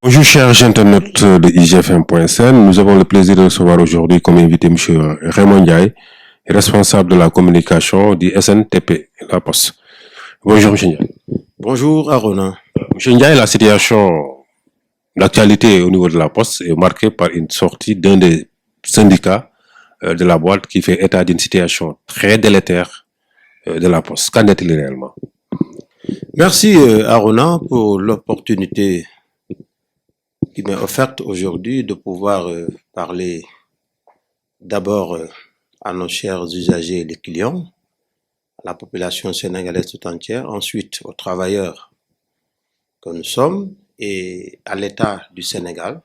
Bonjour chers internautes de IGFM.sn, nous avons le plaisir de recevoir aujourd'hui comme invité M. Raymond Ndiaye, responsable de la communication du SNTP, La Poste. Bonjour M. Ndiaye. Bonjour Arona. M. Ndiaye, la situation, l'actualité au niveau de La Poste est marquée par une sortie d'un des syndicats de la boîte qui fait état d'une situation très délétère de La Poste. Qu'en est-il réellement? Merci Arona pour l'opportunité qui m'est offerte aujourd'hui de pouvoir parler d'abord à nos chers usagers et les clients, à la population sénégalaise tout entière, ensuite aux travailleurs que nous sommes et à l'État du Sénégal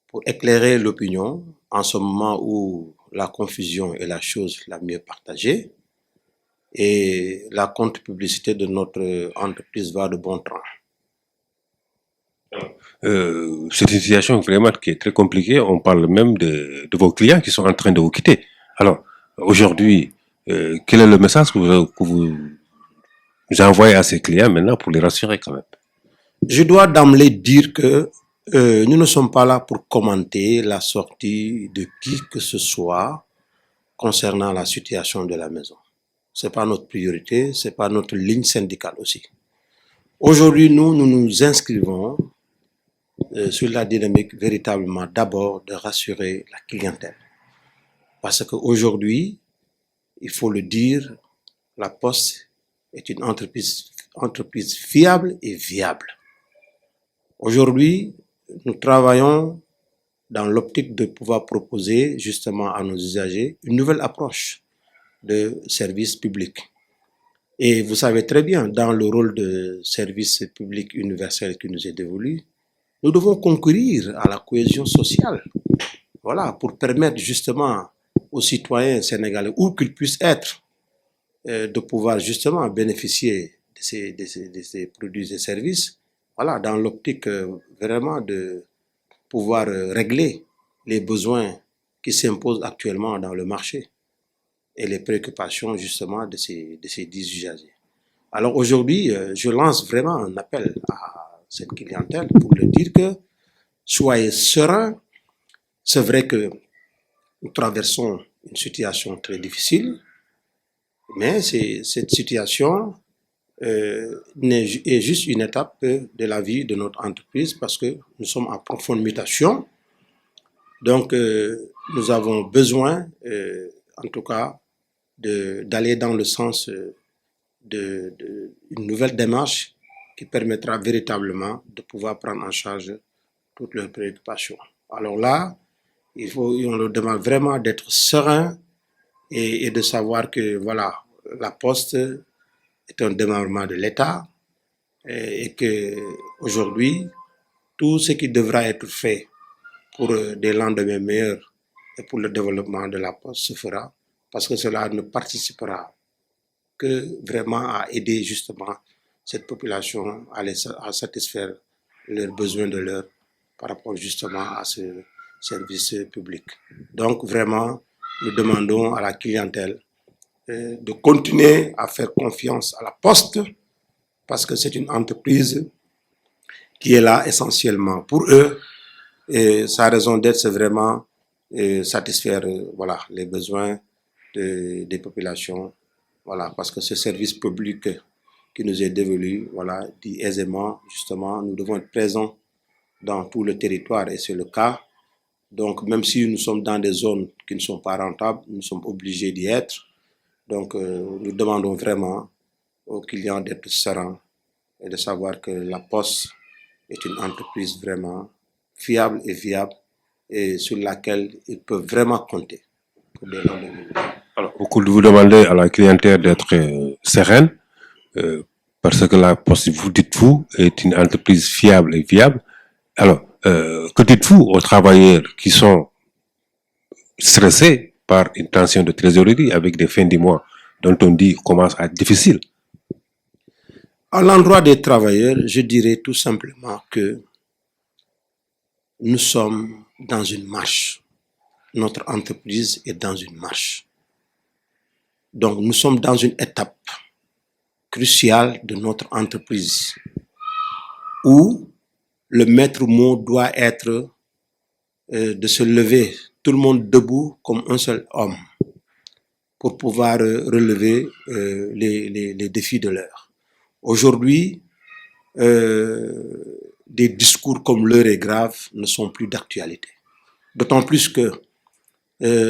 pour éclairer l'opinion en ce moment où la confusion est la chose la mieux partagée et la contre-publicité de notre entreprise va de bon train. C'est une situation vraiment qui est très compliquée. On parle même de vos clients qui sont en train de vous quitter. Alors, aujourd'hui, quel est le message que vous envoyez à ces clients maintenant pour les rassurer quand même? Je dois d'emblée dire que nous ne sommes pas là pour commenter la sortie de qui que ce soit concernant la situation de la maison. Ce n'est pas notre priorité, ce n'est pas notre ligne syndicale aussi. Aujourd'hui, nous nous inscrivons sur la dynamique véritablement d'abord de rassurer la clientèle. Parce qu'aujourd'hui, il faut le dire, la Poste est une entreprise fiable et viable. Aujourd'hui, nous travaillons dans l'optique de pouvoir proposer justement à nos usagers une nouvelle approche de service public. Et vous savez très bien, dans le rôle de service public universel qui nous est dévolu, nous devons concourir à la cohésion sociale. Voilà, pour permettre justement aux citoyens sénégalais, où qu'ils puissent être, de pouvoir justement bénéficier de ces produits et services. Voilà, dans l'optique vraiment de pouvoir régler les besoins qui s'imposent actuellement dans le marché et les préoccupations justement de ces 10 usagers. Alors aujourd'hui, je lance vraiment un appel à cette clientèle pour leur dire que soyez sereins. C'est vrai que nous traversons une situation très difficile, mais cette situation est juste une étape de la vie de notre entreprise parce que nous sommes en profonde mutation. Donc, nous avons besoin, en tout cas, d'aller dans le sens d'une nouvelle démarche qui permettra véritablement de pouvoir prendre en charge toutes leurs préoccupations. Alors là, on leur demande vraiment d'être serein et de savoir que voilà, la Poste est un démembrement de l'État et que aujourd'hui, tout ce qui devra être fait pour des lendemains meilleurs et pour le développement de la Poste se fera parce que cela ne participera que vraiment à aider justement cette population à satisfaire leurs besoins de l'heure par rapport justement à ce service public. Donc vraiment, nous demandons à la clientèle de continuer à faire confiance à la Poste parce que c'est une entreprise qui est là essentiellement pour eux et sa raison d'être c'est vraiment satisfaire voilà, les besoins des populations. Voilà, parce que ce service public qui nous est dévolu, voilà, dit aisément, justement, nous devons être présents dans tout le territoire et c'est le cas. Donc, même si nous sommes dans des zones qui ne sont pas rentables, nous sommes obligés d'y être. Donc, nous demandons vraiment aux clients d'être sereins et de savoir que la Poste est une entreprise vraiment fiable et viable et sur laquelle ils peuvent vraiment compter pour des lendemains. Alors, vous demandez à la clientèle d'être sereine, parce que la Poste, vous dites vous, est une entreprise fiable et viable. Alors, que dites-vous aux travailleurs qui sont stressés par une tension de trésorerie avec des fins du mois dont on dit commence à être difficile? À l'endroit des travailleurs, je dirais tout simplement que nous sommes dans une marche. Notre entreprise est dans une marche. Donc, nous sommes dans une étape cruciale de notre entreprise où le maître mot doit être de se lever, tout le monde debout comme un seul homme, pour pouvoir relever les défis de l'heure. Aujourd'hui, des discours comme l'heure est grave ne sont plus d'actualité. D'autant plus que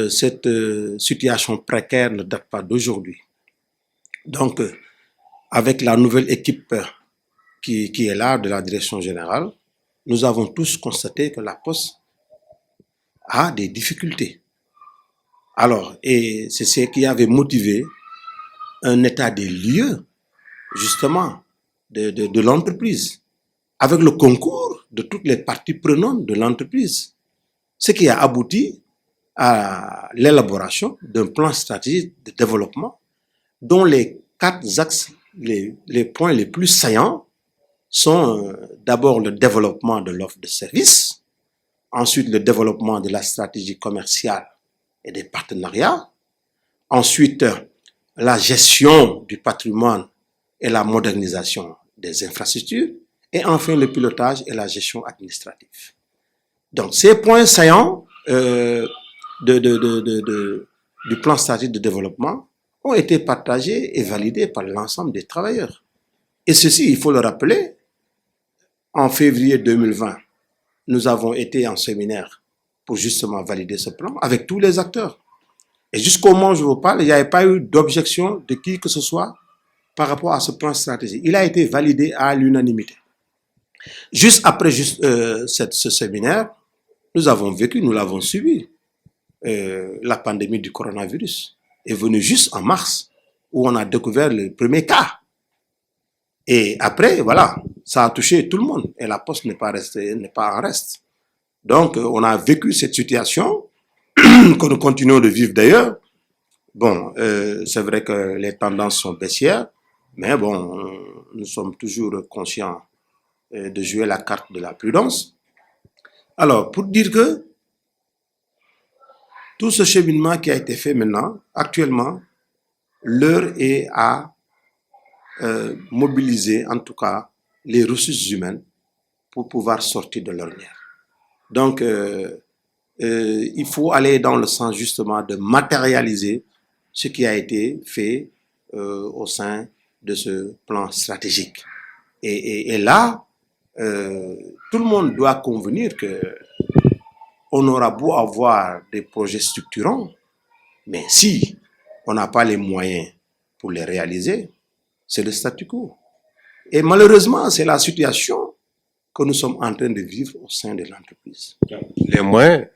cette situation précaire ne date pas d'aujourd'hui. Donc, avec la nouvelle équipe qui est là de la direction générale, nous avons tous constaté que la Poste a des difficultés. Alors, et c'est ce qui avait motivé un état des lieux, justement, de l'entreprise, avec le concours de toutes les parties prenantes de l'entreprise, ce qui a abouti à l'élaboration d'un plan stratégique de développement dont les 4 axes, les points les plus saillants sont d'abord le développement de l'offre de services, ensuite le développement de la stratégie commerciale et des partenariats, ensuite la gestion du patrimoine et la modernisation des infrastructures, et enfin le pilotage et la gestion administrative. Donc ces points saillants du plan stratégique de développement ont été partagés et validés par l'ensemble des travailleurs. Et ceci, il faut le rappeler, en février 2020, nous avons été en séminaire pour justement valider ce plan avec tous les acteurs. Et jusqu'au moment où je vous parle, il n'y avait pas eu d'objection de qui que ce soit par rapport à ce plan stratégique. Il a été validé à l'unanimité. Juste après ce séminaire, nous avons vécu, nous l'avons subi. La pandémie du coronavirus est venue juste en mars, où on a découvert le premier cas. Et après, voilà, ça a touché tout le monde. Et la Poste n'est pas en reste. Donc, on a vécu cette situation, que nous continuons de vivre d'ailleurs. Bon, c'est vrai que les tendances sont baissières, mais bon, nous sommes toujours conscients de jouer la carte de la prudence. Alors, pour dire que tout ce cheminement qui a été fait maintenant, actuellement, l'heure est à mobiliser, en tout cas, les ressources humaines pour pouvoir sortir de l'ornière. Donc, il faut aller dans le sens justement de matérialiser ce qui a été fait au sein de ce plan stratégique. Et là, tout le monde doit convenir que on aura beau avoir des projets structurants, mais si on n'a pas les moyens pour les réaliser, c'est le statu quo. Et malheureusement, c'est la situation que nous sommes en train de vivre au sein de l'entreprise. Les moyens,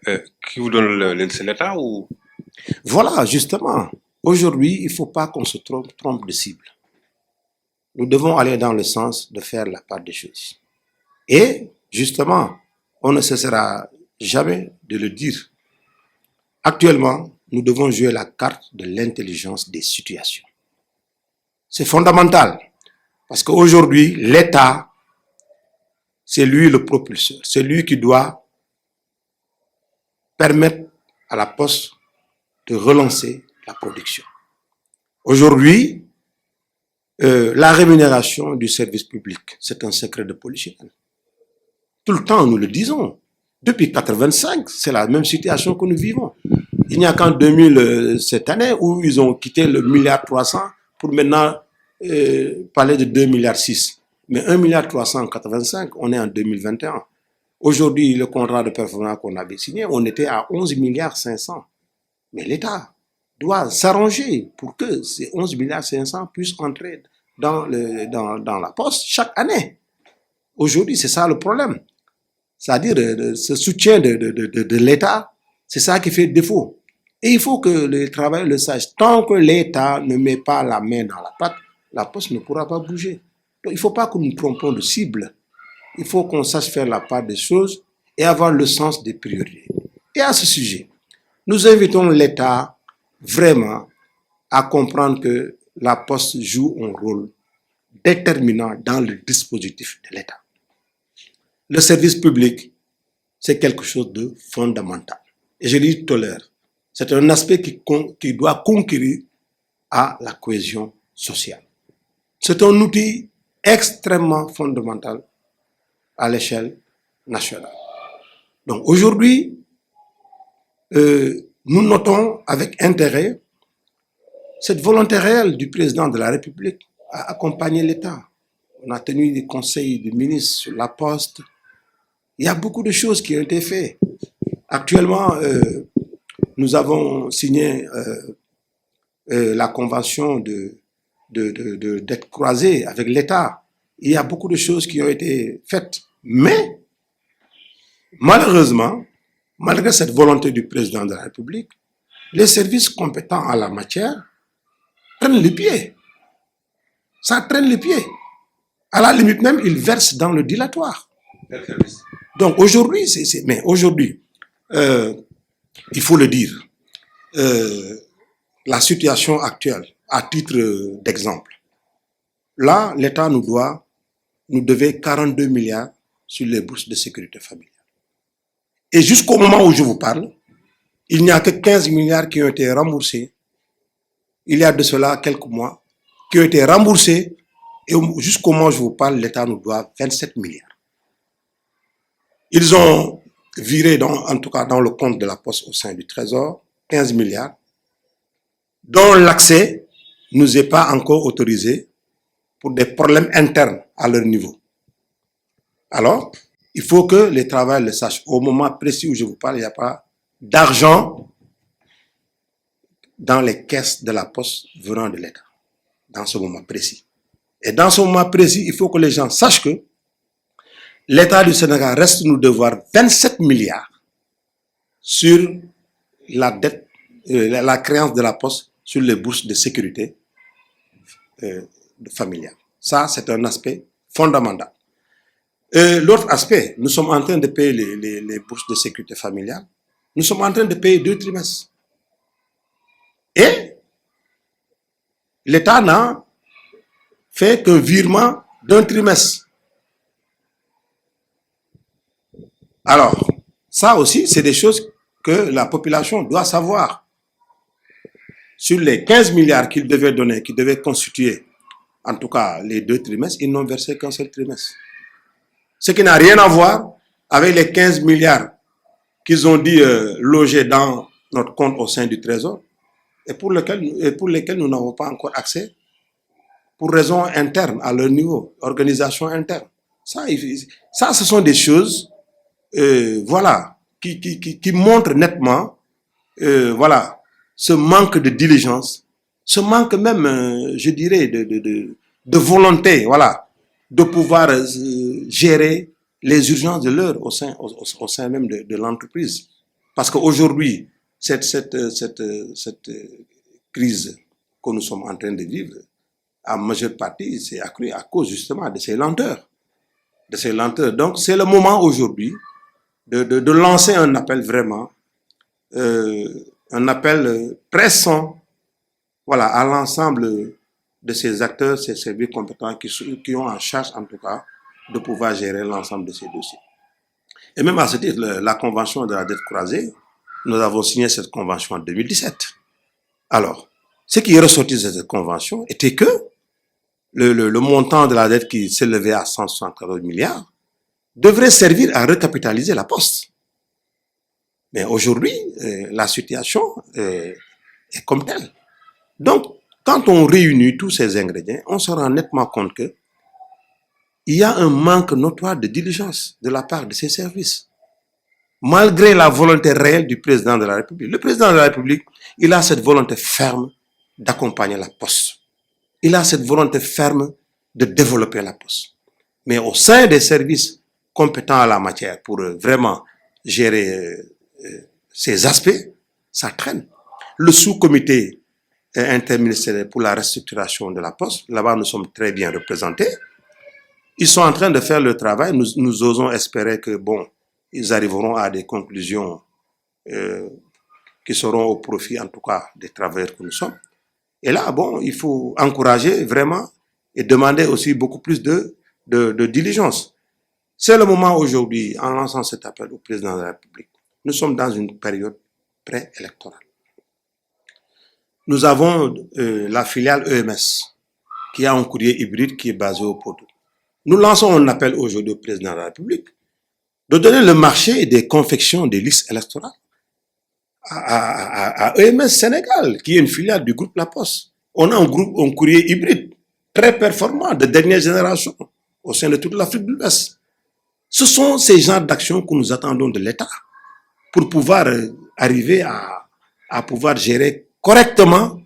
qui vous donnent c'est l'État ou... Voilà, justement. Aujourd'hui, il ne faut pas qu'on se trompe de cible. Nous devons aller dans le sens de faire la part des choses. Et, justement, on ne cessera jamais de le dire. Actuellement, nous devons jouer la carte de l'intelligence des situations. C'est fondamental. Parce qu'aujourd'hui, l'État, c'est lui le propulseur. C'est lui qui doit permettre à la Poste de relancer la production. Aujourd'hui, la rémunération du service public, c'est un secret de polichinelle. Tout le temps, nous le disons. Depuis 1985, c'est la même situation que nous vivons. Il n'y a qu'en 2000, cette année, où ils ont quitté le 1,3 milliard pour maintenant parler de 2,6 milliards. Mais 1,3 milliard en 1985, on est en 2021. Aujourd'hui, le contrat de performance qu'on avait signé, on était à 11,5 milliards. Mais l'État doit s'arranger pour que ces 11,5 milliards puissent entrer dans la Poste chaque année. Aujourd'hui, c'est ça le problème. C'est-à-dire, ce soutien de l'État, c'est ça qui fait défaut. Et il faut que les travailleurs le sachent. Tant que l'État ne met pas la main dans la pâte, la Poste ne pourra pas bouger. Donc, il ne faut pas que nous nous trompions de cible. Il faut qu'on sache faire la part des choses et avoir le sens des priorités. Et à ce sujet, nous invitons l'État vraiment à comprendre que la Poste joue un rôle déterminant dans le dispositif de l'État. Le service public, c'est quelque chose de fondamental. Et je l'ai dit tout à l'heure, c'est un aspect qui doit concourir à la cohésion sociale. C'est un outil extrêmement fondamental à l'échelle nationale. Donc aujourd'hui, nous notons avec intérêt cette volonté réelle du président de la République à accompagner l'État. On a tenu des conseils de ministres sur la poste. Il y a beaucoup de choses qui ont été faites. Actuellement, nous avons signé la convention d'être croisés avec l'État. Il y a beaucoup de choses qui ont été faites. Mais, malheureusement, malgré cette volonté du président de la République, les services compétents en la matière traînent les pieds. Ça traîne les pieds. À la limite même, ils versent dans le dilatoire. Donc aujourd'hui, mais aujourd'hui, il faut le dire, la situation actuelle, à titre d'exemple, là, l'État nous devait 42 milliards sur les bourses de sécurité familiale. Et jusqu'au moment où je vous parle, il n'y a que 15 milliards qui ont été remboursés, il y a de cela quelques mois, qui ont été remboursés, et jusqu'au moment où je vous parle, l'État nous doit 27 milliards. Ils ont viré, en tout cas dans le compte de la Poste au sein du Trésor, 15 milliards, dont l'accès ne nous est pas encore autorisé pour des problèmes internes à leur niveau. Alors, il faut que les travailleurs le sachent. Au moment précis où je vous parle, il n'y a pas d'argent dans les caisses de la Poste venant de l'État, dans ce moment précis. Et dans ce moment précis, il faut que les gens sachent que l'État du Sénégal reste nous devoir 27 milliards sur la dette, la créance de la Poste sur les bourses de sécurité familiale. Ça, c'est un aspect fondamental. L'autre aspect, nous sommes en train de payer les bourses de sécurité familiale. Nous sommes en train de payer 2 trimestres. Et l'État n'a fait qu'un virement d'1 trimestre. Alors, ça aussi, c'est des choses que la population doit savoir. Sur les 15 milliards qu'ils devaient donner, qui devaient constituer, en tout cas, les 2 trimestres, ils n'ont versé qu'un seul trimestre. Ce qui n'a rien à voir avec les 15 milliards qu'ils ont dit loger dans notre compte au sein du Trésor et pour lesquels nous n'avons pas encore accès pour raisons internes à leur niveau, organisation interne. Ça, ce sont des choses voilà, qui montrent nettement voilà, ce manque de diligence, ce manque même, je dirais, de volonté, voilà, de pouvoir gérer les urgences de l'heure au sein même de l'entreprise. Parce qu'aujourd'hui, cette crise que nous sommes en train de vivre, en majeure partie, c'est accru à cause justement de ces lenteurs. Donc, c'est le moment aujourd'hui de lancer un appel vraiment, un appel pressant, voilà, à l'ensemble de ces acteurs, ces services compétents qui ont en charge, en tout cas, de pouvoir gérer l'ensemble de ces dossiers. Et même à ce titre, la convention de la dette croisée, nous avons signé cette convention en 2017. Alors, ce qui est ressorti de cette convention était que le montant de la dette qui s'élevait à 174 milliards devrait servir à recapitaliser la Poste. Mais aujourd'hui, la situation est comme telle. Donc, quand on réunit tous ces ingrédients, on se rend nettement compte que il y a un manque notoire de diligence de la part de ces services. Malgré la volonté réelle du président de la République. Le président de la République, il a cette volonté ferme d'accompagner la Poste. Il a cette volonté ferme de développer la Poste. Mais au sein des services compétents à la matière pour vraiment gérer ces aspects, ça traîne. Le sous-comité interministériel pour la restructuration de la Poste, là-bas nous sommes très bien représentés. Ils sont en train de faire le travail. Nous osons espérer que, bon, ils arriveront à des conclusions qui seront au profit, en tout cas, des travailleurs que nous sommes. Et là, bon, il faut encourager vraiment et demander aussi beaucoup plus de diligence. C'est le moment aujourd'hui, en lançant cet appel au président de la République. Nous sommes dans une période pré-électorale. Nous avons la filiale EMS qui a un courrier hybride qui est basé au Potou. Nous lançons un appel aujourd'hui au président de la République de donner le marché des confections des listes électorales à EMS Sénégal, qui est une filiale du groupe La Poste. On a un courrier hybride très performant de dernière génération au sein de toute l'Afrique de l'Ouest. Ce sont ces genres d'actions que nous attendons de l'État pour pouvoir arriver à pouvoir gérer correctement,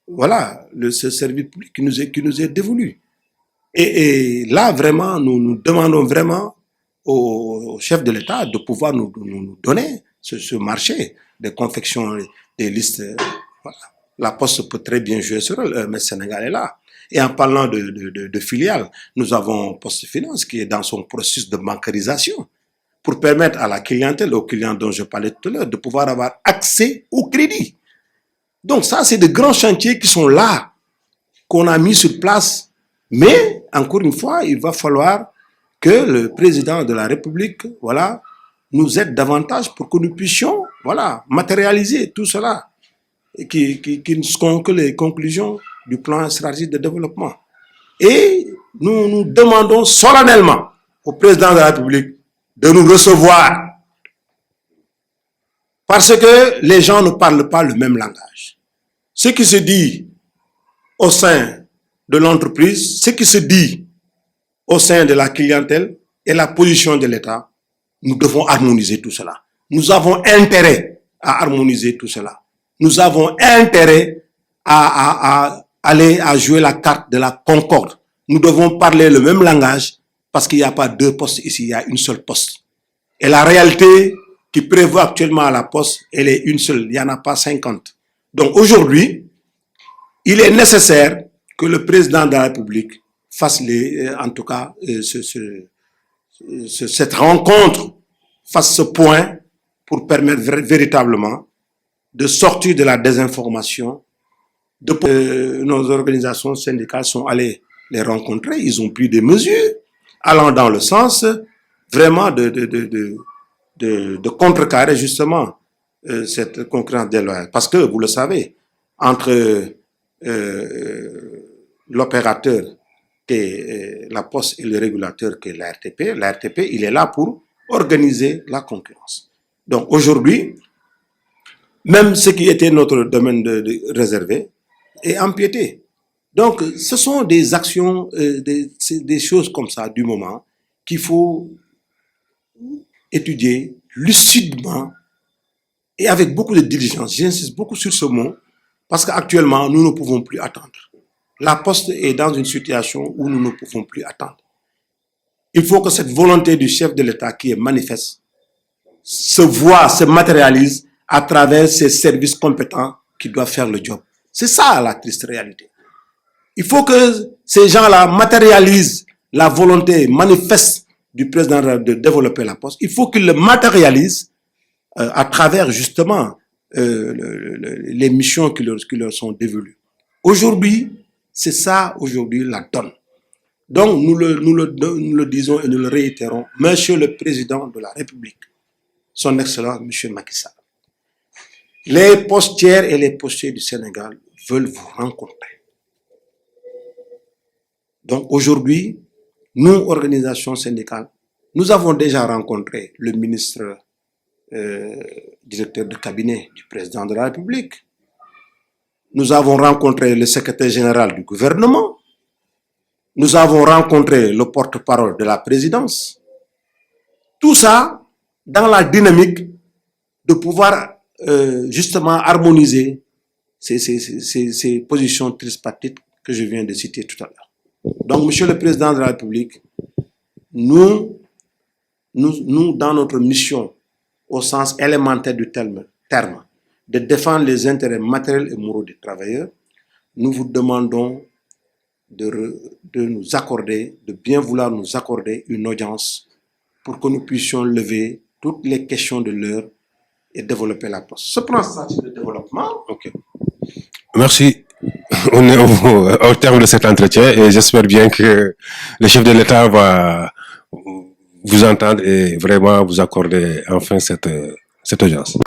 voilà, ce service public qui nous est dévolu. Et là, vraiment, nous demandons vraiment au chef de l'État de pouvoir nous donner ce marché de confection des listes. Voilà. La Poste peut très bien jouer ce rôle, mais le Sénégal est là. Et en parlant de filiales, nous avons Poste Finance qui est dans son processus de bancarisation pour permettre à la clientèle, aux clients dont je parlais tout à l'heure, de pouvoir avoir accès au crédit. Donc ça, c'est de grands chantiers qui sont là, qu'on a mis sur place. Mais, encore une fois, il va falloir que le président de la République, voilà, nous aide davantage pour que nous puissions, voilà, matérialiser tout cela et qui ne seront que les conclusions du plan stratégique de développement. Et nous demandons solennellement au président de la République de nous recevoir parce que les gens ne parlent pas le même langage. Ce qui se dit au sein de l'entreprise, ce qui se dit au sein de la clientèle et la position de l'État, nous devons harmoniser tout cela. Nous avons intérêt à harmoniser tout cela. Nous avons intérêt à aller à jouer la carte de la concorde. Nous devons parler le même langage parce qu'il n'y a pas deux postes ici, il y a une seule poste. Et la réalité qui prévaut actuellement à la poste, elle est une seule, il n'y en a pas 50. Donc aujourd'hui, il est nécessaire que le président de la République fasse en tout cas cette rencontre, fasse ce point pour permettre véritablement de sortir de la désinformation. Nos organisations syndicales sont allées les rencontrer, ils ont pris des mesures allant dans le sens vraiment de contrecarrer justement cette concurrence déloyale. Parce que, vous le savez, entre l'opérateur qui est la Poste et le régulateur qui est l'ARTP, il est là pour organiser la concurrence. Donc aujourd'hui, même ce qui était notre domaine réservé est empiété. Donc ce sont des actions, des choses comme ça du moment qu'il faut étudier lucidement et avec beaucoup de diligence. J'insiste beaucoup sur ce mot parce qu'actuellement, nous ne pouvons plus attendre. La Poste est dans une situation où nous ne pouvons plus attendre. Il faut que cette volonté du chef de l'État qui est manifeste se voit, se matérialise à travers ces services compétents qui doivent faire le job. C'est ça la triste réalité. Il faut que ces gens-là matérialisent la volonté manifeste du président de développer la Poste. Il faut qu'ils le matérialisent à travers justement les missions qui leur sont dévolues. Aujourd'hui, c'est ça aujourd'hui la donne. Donc nous le disons et nous le réitérons, Monsieur le Président de la République, son Excellence Monsieur Macky Sall, les postières et les postiers du Sénégal veulent vous rencontrer. Donc aujourd'hui, nous, organisations syndicales, nous avons déjà rencontré le ministre directeur de cabinet du président de la République. Nous avons rencontré le secrétaire général du gouvernement. Nous avons rencontré le porte-parole de la présidence. Tout ça dans la dynamique de pouvoir justement harmoniser ces positions tripartites que je viens de citer tout à l'heure. Donc, Monsieur le Président de la République, nous dans notre mission, au sens élémentaire du terme, de défendre les intérêts matériels et moraux des travailleurs, nous vous demandons de nous accorder, de bien vouloir nous accorder une audience pour que nous puissions lever toutes les questions de l'heure et développer la Poste. Ce plan stratégique de développement. Ok. Merci. On est au terme de cet entretien et j'espère bien que le chef de l'État va vous entendre et vraiment vous accorder enfin cette audience.